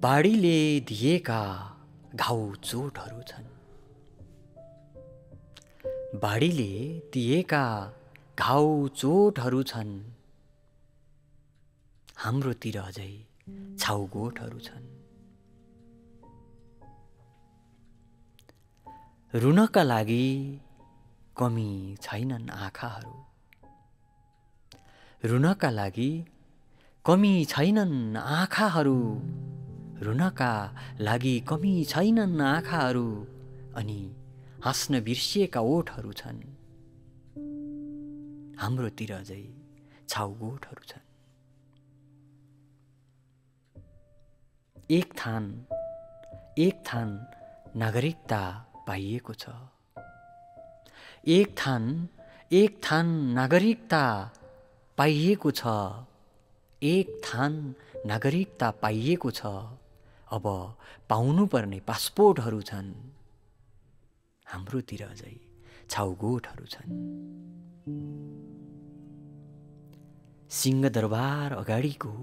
बाढीले दिएका घाउ चोटहरू छन्। बाढीले दिएका घाउ चोटहरू छन्। हाम्रोतिर अझै छाउगोठहरू छन्। रुनका लागि कमी छैनन् आँखाहरू। रुनका लागि कमी छैनन् आँखाहरू। रुनका लागि कमी छैनन् आँखाहरू। अनि हाँस्न बिर्सिएका ओठहरू छन्। हाम्रोतिर अझै छाउगोठहरू छन्। एक थान नागरिकता पाइएको छ। एक थान नागरिकता पाइएको छ। एक थान नागरिकता पाइएको छ। अब पाउनुपर्ने पासपोर्टहरू छन्। हाम्रोतिर अझै छाउगोठहरू छन्। सिंहदरबार अगाडिको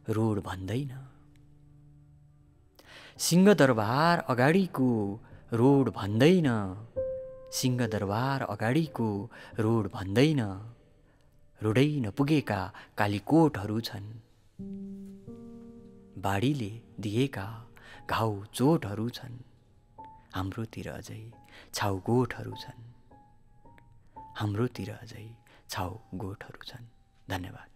रोड भन्दैन। सिंहदरबार अगाडिको रोड भन्दैन। सिंहदरबार अगाडिको रोड भन्दैन। रोडै नपुगेका कालीकोटहरू छन्। बाढीले दिएका घाउ चोटहरू छन्। हाम्रोतिर अझै छाउगोठहरू छन्। हाम्रोतिर अझै छाउगोठहरू छन्। धन्यवाद।